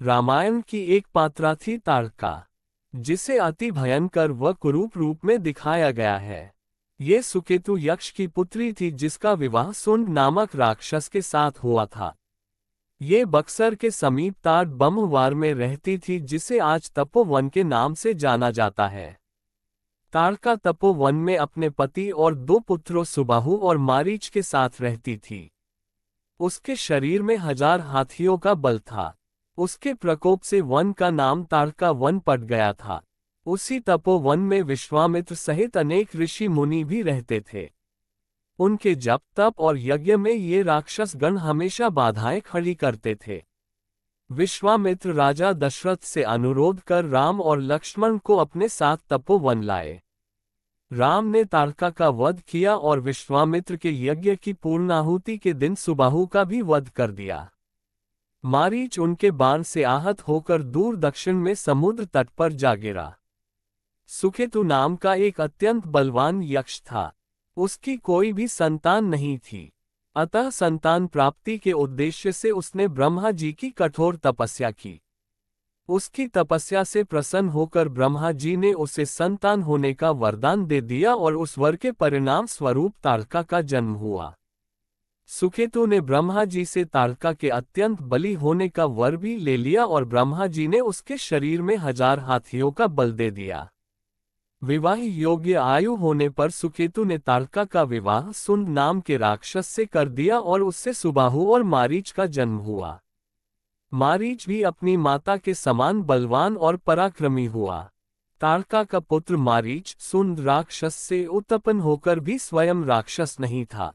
रामायण की एक पात्रा थी ताड़का, जिसे अति भयंकर व कुरूप रूप में दिखाया गया है। ये सुकेतु यक्ष की पुत्री थी जिसका विवाह सुंड नामक राक्षस के साथ हुआ था। ये बक्सर के समीप ताड़ ब्रह्मवार में रहती थी जिसे आज तपोवन के नाम से जाना जाता है। ताड़का तपोवन में अपने पति और दो पुत्रों सुबाहु और मारीच के साथ रहती थी। उसके शरीर में 1000 हाथियों का बल था। उसके प्रकोप से वन का नाम ताड़का वन पड़ गया था। उसी तपोवन में विश्वामित्र सहित अनेक ऋषि मुनि भी रहते थे। उनके जप तप और यज्ञ में ये राक्षस गण हमेशा बाधाएं खड़ी करते थे। विश्वामित्र राजा दशरथ से अनुरोध कर राम और लक्ष्मण को अपने साथ तपोवन लाए। राम ने ताड़का का वध किया और विश्वामित्र के यज्ञ की पूर्णाहुति के दिन सुबाहु का भी वध कर दिया। मारीच उनके बाण से आहत होकर दूर दक्षिण में समुद्र तट पर जा गिरा। सुकेतु नाम का एक अत्यंत बलवान यक्ष था। उसकी कोई भी संतान नहीं थी, अतः संतान प्राप्ति के उद्देश्य से उसने ब्रह्मा जी की कठोर तपस्या की। उसकी तपस्या से प्रसन्न होकर ब्रह्मा जी ने उसे संतान होने का वरदान दे दिया और उस वर के परिणाम स्वरूप ताड़का का जन्म हुआ। सुकेतु ने ब्रह्मा जी से ताड़का के अत्यंत बली होने का वर भी ले लिया और ब्रह्मा जी ने उसके शरीर में 1000 हाथियों का बल दे दिया। विवाह योग्य आयु होने पर सुकेतु ने ताड़का का विवाह सुंड नाम के राक्षस से कर दिया और उससे सुबाहु और मारीच का जन्म हुआ। मारीच भी अपनी माता के समान बलवान और पराक्रमी हुआ। ताड़का का पुत्र मारीच सुंड राक्षस से उत्पन्न होकर भी स्वयं राक्षस नहीं था,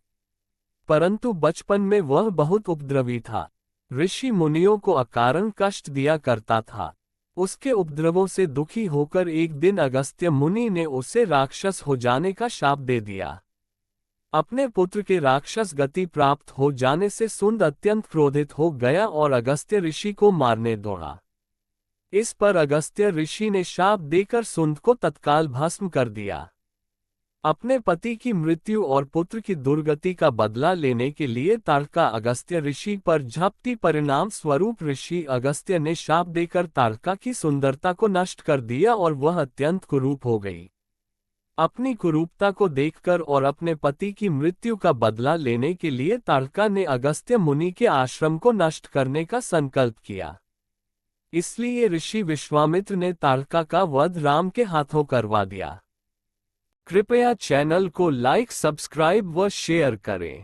परंतु बचपन में वह बहुत उपद्रवी था। ऋषि मुनियों को अकारण कष्ट दिया करता था। उसके उपद्रवों से दुखी होकर एक दिन अगस्त्य मुनि ने उसे राक्षस हो जाने का शाप दे दिया। अपने पुत्र के राक्षस गति प्राप्त हो जाने से सुंड अत्यंत क्रोधित हो गया और अगस्त्य ऋषि को मारने दौड़ा। इस पर अगस्त्य ऋषि ने शाप देकर सुंड को तत्काल भस्म कर दिया। अपने पति की मृत्यु और पुत्र की दुर्गति का बदला लेने के लिए ताड़का अगस्त्य ऋषि पर झपटी, परिणाम स्वरूप ऋषि अगस्त्य ने शाप देकर ताड़का की सुंदरता को नष्ट कर दिया और वह अत्यंत कुरूप हो गई। अपनी कुरूपता को देखकर और अपने पति की मृत्यु का बदला लेने के लिए ताड़का ने अगस्त्य मुनि के आश्रम को नष्ट करने का संकल्प किया। इसलिए ऋषि विश्वामित्र ने ताड़का का वध राम के हाथों करवा दिया। कृपया चैनल को लाइक, सब्सक्राइब व शेयर करें।